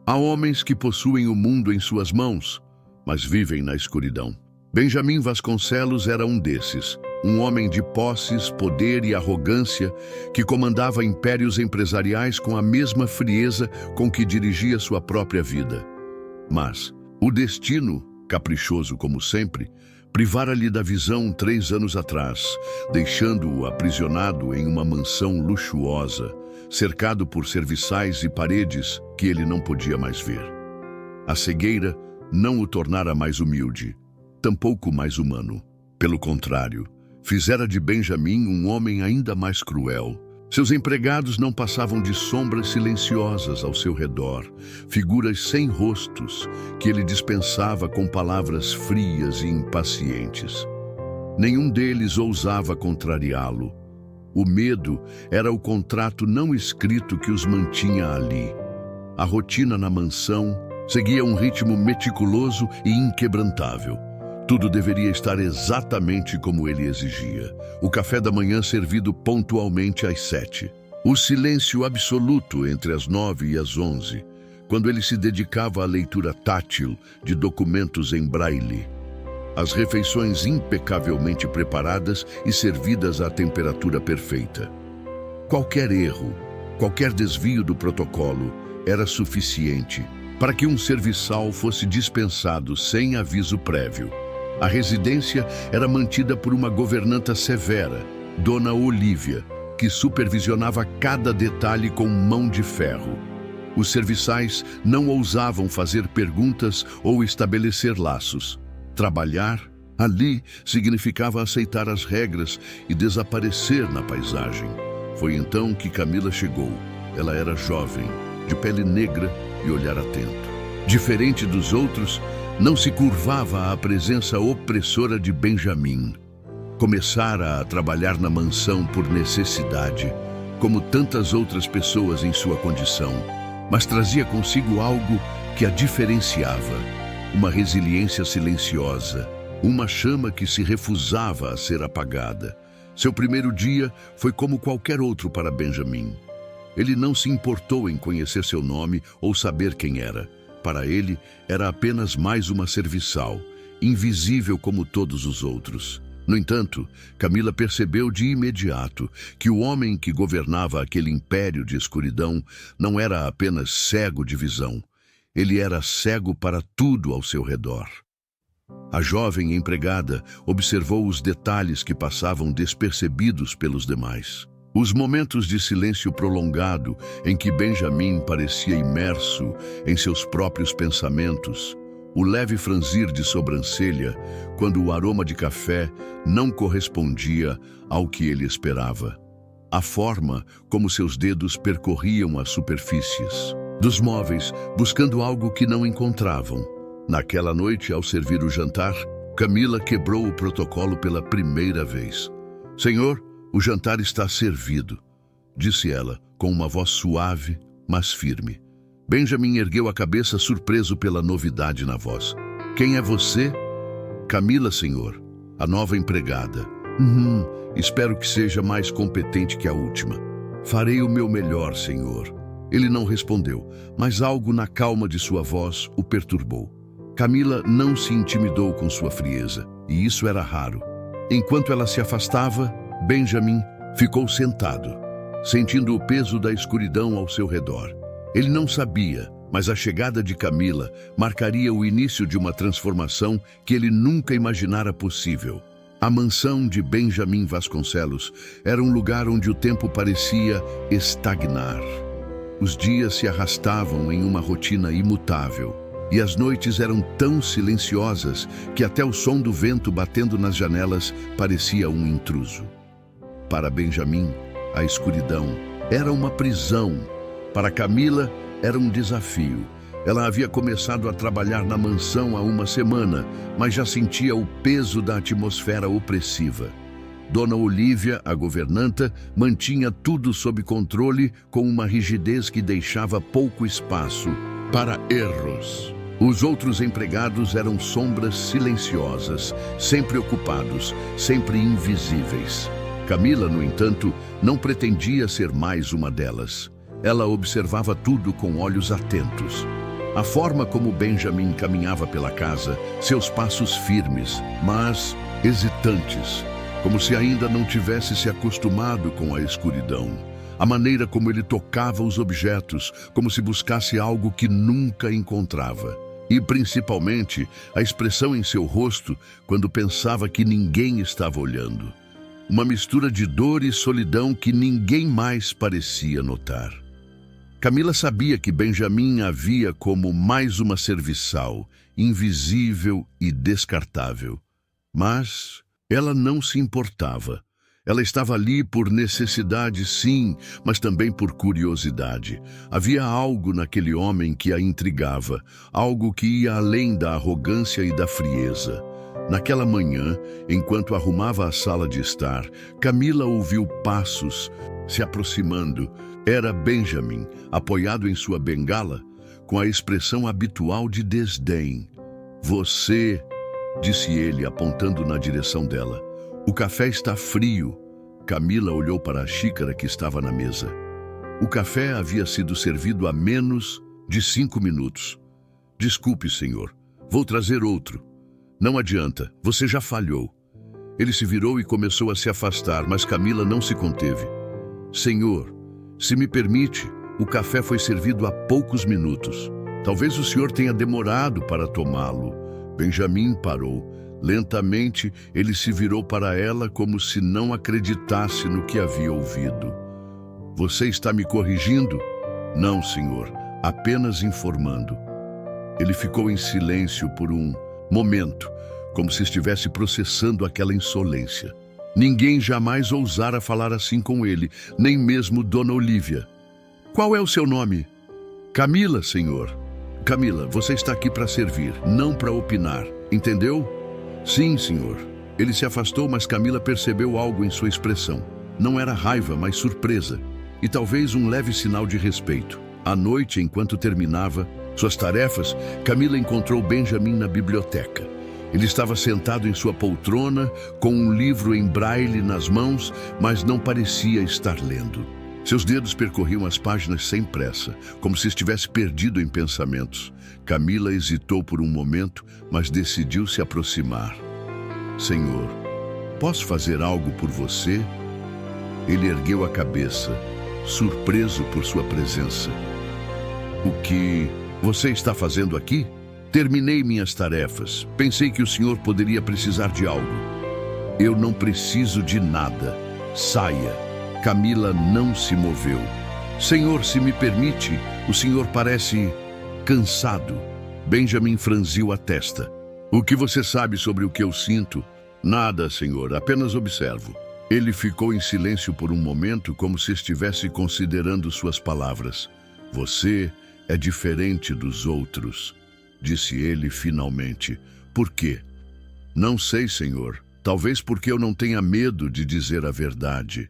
Há homens que possuem o mundo em suas mãos, mas vivem na escuridão. Benjamin Vasconcelos era um desses, um homem de posses, poder e arrogância que comandava impérios empresariais com a mesma frieza com que dirigia sua própria vida. Mas o destino, caprichoso como sempre, privara-lhe da visão 3 anos atrás, deixando-o aprisionado em uma mansão luxuosa, cercado por serviçais e paredes que ele não podia mais ver. A cegueira não o tornara mais humilde, tampouco mais humano. Pelo contrário, fizera de Benjamin um homem ainda mais cruel. Seus empregados não passavam de sombras silenciosas ao seu redor, figuras sem rostos que ele dispensava com palavras frias e impacientes. Nenhum deles ousava contrariá-lo. O medo era o contrato não escrito que os mantinha ali. A rotina na mansão seguia um ritmo meticuloso e inquebrantável. Tudo deveria estar exatamente como ele exigia. O café da manhã servido pontualmente às 7. O silêncio absoluto entre as 9 e as 11, quando ele se dedicava à leitura tátil de documentos em braille. As refeições impecavelmente preparadas e servidas à temperatura perfeita. Qualquer erro, qualquer desvio do protocolo era suficiente para que um serviçal fosse dispensado sem aviso prévio. A residência era mantida por uma governanta severa, Dona Olívia, que supervisionava cada detalhe com mão de ferro. Os serviçais não ousavam fazer perguntas ou estabelecer laços. Trabalhar ali significava aceitar as regras e desaparecer na paisagem. Foi então que Camila chegou. Ela era jovem, de pele negra e olhar atento. Diferente dos outros, não se curvava à presença opressora de Benjamin. Começara a trabalhar na mansão por necessidade, como tantas outras pessoas em sua condição, mas trazia consigo algo que a diferenciava, uma resiliência silenciosa, uma chama que se recusava a ser apagada. Seu primeiro dia foi como qualquer outro para Benjamin. Ele não se importou em conhecer seu nome ou saber quem era. Para ele, era apenas mais uma serviçal, invisível como todos os outros. No entanto, Camila percebeu de imediato que o homem que governava aquele império de escuridão não era apenas cego de visão. Ele era cego para tudo ao seu redor. A jovem empregada observou os detalhes que passavam despercebidos pelos demais. Os momentos de silêncio prolongado em que Benjamin parecia imerso em seus próprios pensamentos, o leve franzir de sobrancelha quando o aroma de café não correspondia ao que ele esperava, a forma como seus dedos percorriam as superfícies dos móveis buscando algo que não encontravam. Naquela noite, ao servir o jantar, Camila quebrou o protocolo pela primeira vez. "Senhor, o jantar está servido", disse ela, com uma voz suave, mas firme. Benjamin ergueu a cabeça, surpreso pela novidade na voz. "Quem é você?" "Camila, senhor, a nova empregada." Espero que seja mais competente que a última." "Farei o meu melhor, senhor." Ele não respondeu, mas algo na calma de sua voz o perturbou. Camila não se intimidou com sua frieza, e isso era raro. Enquanto ela se afastava, Benjamin ficou sentado, sentindo o peso da escuridão ao seu redor. Ele não sabia, mas a chegada de Camila marcaria o início de uma transformação que ele nunca imaginara possível. A mansão de Benjamin Vasconcelos era um lugar onde o tempo parecia estagnar. Os dias se arrastavam em uma rotina imutável, e as noites eram tão silenciosas que até o som do vento batendo nas janelas parecia um intruso. Para Benjamin, a escuridão era uma prisão. Para Camila, era um desafio. Ela havia começado a trabalhar na mansão há uma semana, mas já sentia o peso da atmosfera opressiva. Dona Olívia, a governanta, mantinha tudo sob controle com uma rigidez que deixava pouco espaço para erros. Os outros empregados eram sombras silenciosas, sempre ocupados, sempre invisíveis. Camila, no entanto, não pretendia ser mais uma delas. Ela observava tudo com olhos atentos. A forma como Benjamin caminhava pela casa, seus passos firmes, mas hesitantes, como se ainda não tivesse se acostumado com a escuridão. A maneira como ele tocava os objetos, como se buscasse algo que nunca encontrava. E, principalmente, a expressão em seu rosto quando pensava que ninguém estava olhando. Uma mistura de dor e solidão que ninguém mais parecia notar. Camila sabia que Benjamin a via como mais uma serviçal, invisível e descartável. Mas ela não se importava. Ela estava ali por necessidade, sim, mas também por curiosidade. Havia algo naquele homem que a intrigava, algo que ia além da arrogância e da frieza. Naquela manhã, enquanto arrumava a sala de estar, Camila ouviu passos se aproximando. Era Benjamin, apoiado em sua bengala, com a expressão habitual de desdém. "Você", disse ele, apontando na direção dela. "O café está frio." Camila olhou para a xícara que estava na mesa. O café havia sido servido há menos de 5 minutos. "Desculpe, senhor. Vou trazer outro." "Não adianta, você já falhou." Ele se virou e começou a se afastar, mas Camila não se conteve. "Senhor, se me permite, o café foi servido há poucos minutos. Talvez o senhor tenha demorado para tomá-lo." Benjamin parou. Lentamente, ele se virou para ela como se não acreditasse no que havia ouvido. "Você está me corrigindo?" "Não, senhor, apenas informando." Ele ficou em silêncio por um momento, como se estivesse processando aquela insolência. Ninguém jamais ousara falar assim com ele, nem mesmo Dona Olívia. "Qual é o seu nome?" "Camila, senhor." "Camila, você está aqui para servir, não para opinar, entendeu?" "Sim, senhor." Ele se afastou, mas Camila percebeu algo em sua expressão. Não era raiva, mas surpresa, e talvez um leve sinal de respeito. À noite, enquanto terminava suas tarefas, Camila encontrou Benjamin na biblioteca. Ele estava sentado em sua poltrona, com um livro em braille nas mãos, mas não parecia estar lendo. Seus dedos percorriam as páginas sem pressa, como se estivesse perdido em pensamentos. Camila hesitou por um momento, mas decidiu se aproximar. "Senhor, posso fazer algo por você?" Ele ergueu a cabeça, surpreso por sua presença. "O que você está fazendo aqui?" "Terminei minhas tarefas. Pensei que o senhor poderia precisar de algo." "Eu não preciso de nada. Saia." Camila não se moveu. "Senhor, se me permite, o senhor parece cansado." Benjamin franziu a testa. "O que você sabe sobre o que eu sinto?" "Nada, senhor, apenas observo." Ele ficou em silêncio por um momento, como se estivesse considerando suas palavras. "Você é diferente dos outros", disse ele finalmente. "Por quê?" "Não sei, senhor. Talvez porque eu não tenha medo de dizer a verdade."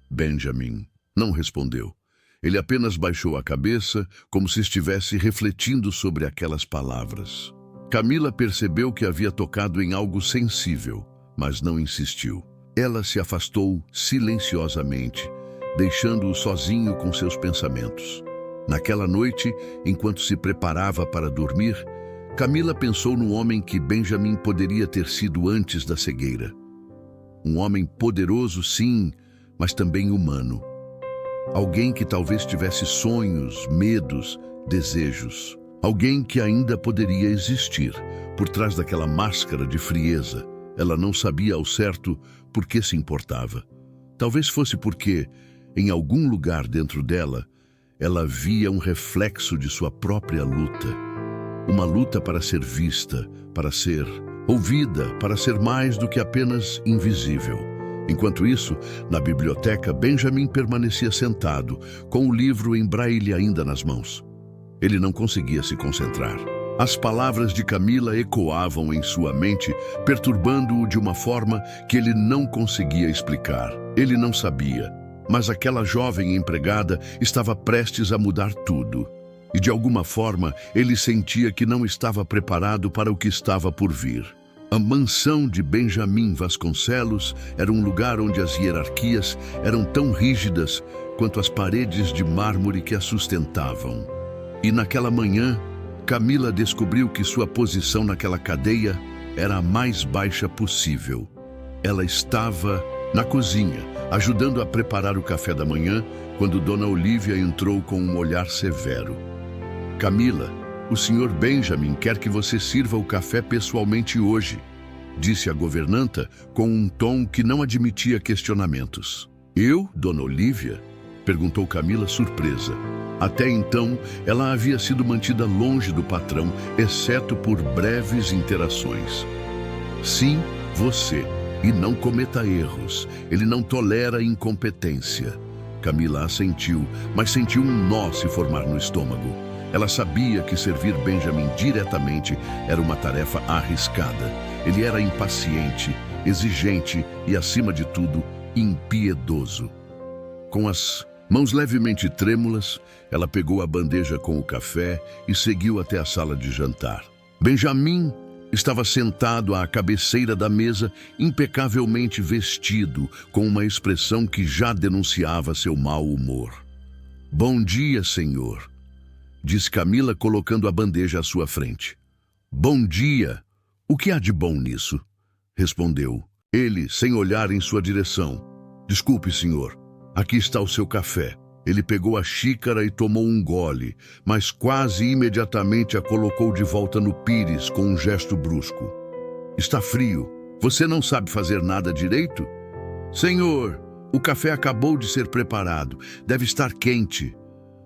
Benjamin não respondeu. Ele apenas baixou a cabeça, como se estivesse refletindo sobre aquelas palavras. Camila percebeu que havia tocado em algo sensível, mas não insistiu. Ela se afastou silenciosamente, deixando-o sozinho com seus pensamentos. Naquela noite, enquanto se preparava para dormir, Camila pensou no homem que Benjamin poderia ter sido antes da cegueira. Um homem poderoso, sim, mas também humano. Alguém que talvez tivesse sonhos, medos, desejos. Alguém que ainda poderia existir, por trás daquela máscara de frieza. Ela não sabia ao certo por que se importava. Talvez fosse porque, em algum lugar dentro dela, ela via um reflexo de sua própria luta. Uma luta para ser vista, para ser ouvida, para ser mais do que apenas invisível. Enquanto isso, na biblioteca, Benjamin permanecia sentado, com o livro em braille ainda nas mãos. Ele não conseguia se concentrar. As palavras de Camila ecoavam em sua mente, perturbando-o de uma forma que ele não conseguia explicar. Ele não sabia, mas aquela jovem empregada estava prestes a mudar tudo. E de alguma forma, ele sentia que não estava preparado para o que estava por vir. A mansão de Benjamin Vasconcelos era um lugar onde as hierarquias eram tão rígidas quanto as paredes de mármore que a sustentavam. E naquela manhã, Camila descobriu que sua posição naquela cadeia era a mais baixa possível. Ela estava na cozinha, ajudando a preparar o café da manhã, quando Dona Olívia entrou com um olhar severo. Camila, o Sr. Benjamin quer que você sirva o café pessoalmente hoje, disse a governanta com um tom que não admitia questionamentos. Eu, Dona Olívia? Perguntou Camila, surpresa. Até então, ela havia sido mantida longe do patrão, exceto por breves interações. Sim, você. E não cometa erros. Ele não tolera incompetência. Camila assentiu, mas sentiu um nó se formar no estômago. Ela sabia que servir Benjamin diretamente era uma tarefa arriscada. Ele era impaciente, exigente e, acima de tudo, impiedoso. Com as mãos levemente trêmulas, ela pegou a bandeja com o café e seguiu até a sala de jantar. Benjamin estava sentado à cabeceira da mesa, impecavelmente vestido, com uma expressão que já denunciava seu mau humor. Bom dia, senhor, disse Camila, colocando a bandeja à sua frente. Bom dia. O que há de bom nisso? Respondeu ele, sem olhar em sua direção. Desculpe, senhor. Aqui está o seu café. Ele pegou a xícara e tomou um gole, mas quase imediatamente a colocou de volta no pires com um gesto brusco. Está frio. Você não sabe fazer nada direito? Senhor, o café acabou de ser preparado. Deve estar quente.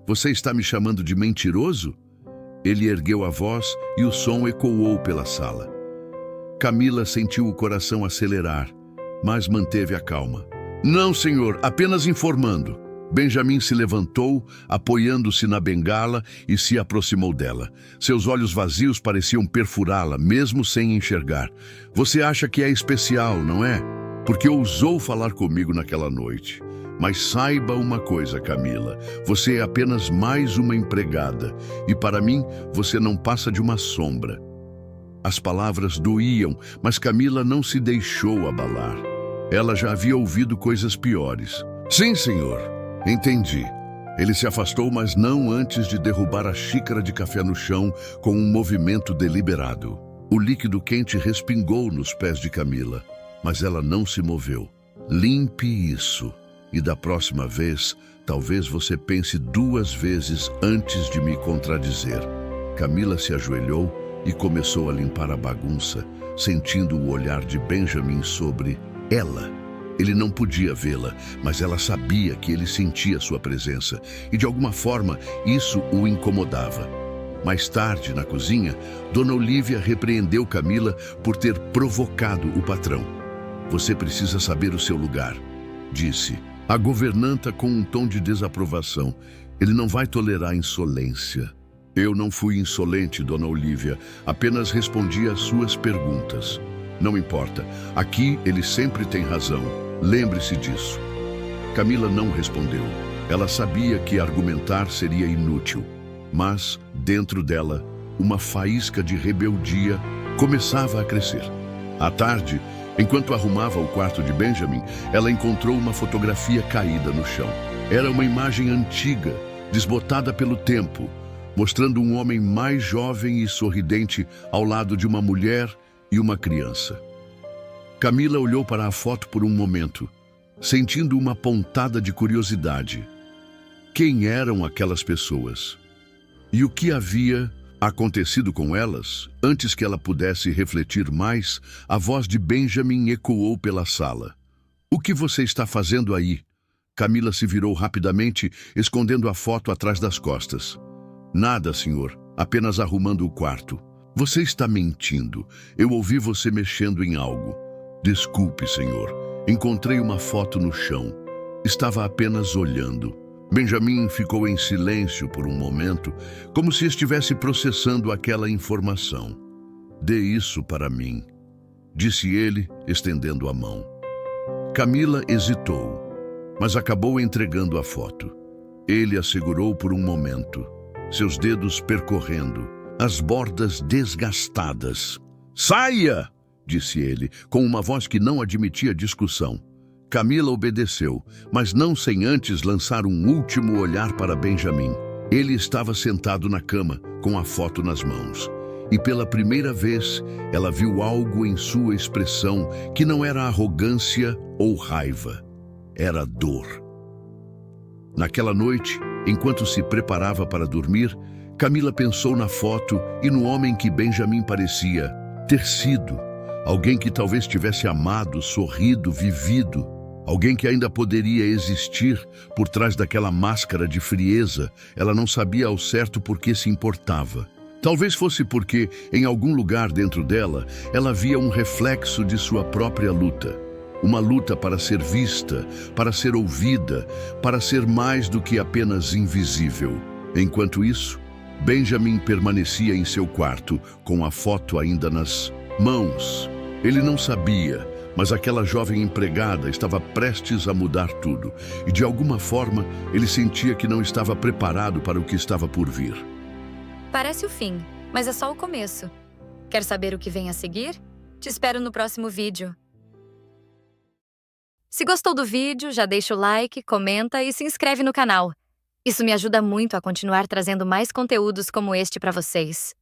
Você está me chamando de mentiroso? Ele ergueu a voz e o som ecoou pela sala. Camila sentiu o coração acelerar, mas manteve a calma. Não, senhor, apenas informando. Benjamin se levantou, apoiando-se na bengala e se aproximou dela. Seus olhos vazios pareciam perfurá-la, mesmo sem enxergar. Você acha que é especial, não é? Porque ousou falar comigo naquela noite. Mas saiba uma coisa, Camila, você é apenas mais uma empregada, e para mim você não passa de uma sombra. As palavras doíam, mas Camila não se deixou abalar. Ela já havia ouvido coisas piores. Sim, senhor, entendi. Ele se afastou, mas não antes de derrubar a xícara de café no chão com um movimento deliberado. O líquido quente respingou nos pés de Camila, mas ela não se moveu. Limpe isso. E da próxima vez, talvez você pense 2 vezes antes de me contradizer. Camila se ajoelhou e começou a limpar a bagunça, sentindo o olhar de Benjamin sobre ela. Ele não podia vê-la, mas ela sabia que ele sentia sua presença, e de alguma forma isso o incomodava. Mais tarde, na cozinha, Dona Olívia repreendeu Camila por ter provocado o patrão. Você precisa saber o seu lugar, disse a governanta com um tom de desaprovação. Ele não vai tolerar insolência. Eu não fui insolente, Dona Olívia. Apenas respondi às suas perguntas. Não importa. Aqui ele sempre tem razão. Lembre-se disso. Camila não respondeu. Ela sabia que argumentar seria inútil. Mas, dentro dela, uma faísca de rebeldia começava a crescer. À tarde, enquanto arrumava o quarto de Benjamin, ela encontrou uma fotografia caída no chão. Era uma imagem antiga, desbotada pelo tempo, mostrando um homem mais jovem e sorridente ao lado de uma mulher e uma criança. Camila olhou para a foto por um momento, sentindo uma pontada de curiosidade. Quem eram aquelas pessoas? E o que havia acontecido com elas? Antes que ela pudesse refletir mais, a voz de Benjamin ecoou pela sala. O que você está fazendo aí? Camila se virou rapidamente, escondendo a foto atrás das costas. Nada, senhor. Apenas arrumando o quarto. Você está mentindo. Eu ouvi você mexendo em algo. Desculpe, senhor. Encontrei uma foto no chão. Estava apenas olhando. Benjamin ficou em silêncio por um momento, como se estivesse processando aquela informação. Dê isso para mim, disse ele, estendendo a mão. Camila hesitou, mas acabou entregando a foto. Ele a segurou por um momento, seus dedos percorrendo, as bordas desgastadas. Saia! Disse ele, com uma voz que não admitia discussão. Camila obedeceu, mas não sem antes lançar um último olhar para Benjamin. Ele estava sentado na cama, com a foto nas mãos. E pela primeira vez, ela viu algo em sua expressão que não era arrogância ou raiva. Era dor. Naquela noite, enquanto se preparava para dormir, Camila pensou na foto e no homem que Benjamin parecia ter sido. Alguém que talvez tivesse amado, sorrido, vivido. Alguém que ainda poderia existir por trás daquela máscara de frieza. Ela não sabia ao certo por que se importava. Talvez fosse porque, em algum lugar dentro dela, ela via um reflexo de sua própria luta. Uma luta para ser vista, para ser ouvida, para ser mais do que apenas invisível. Enquanto isso, Benjamin permanecia em seu quarto, com a foto ainda nas mãos. Ele não sabia, mas aquela jovem empregada estava prestes a mudar tudo. E de alguma forma, ele sentia que não estava preparado para o que estava por vir. Parece o fim, mas é só o começo. Quer saber o que vem a seguir? Te espero no próximo vídeo. Se gostou do vídeo, já deixa o like, comenta e se inscreve no canal. Isso me ajuda muito a continuar trazendo mais conteúdos como este para vocês.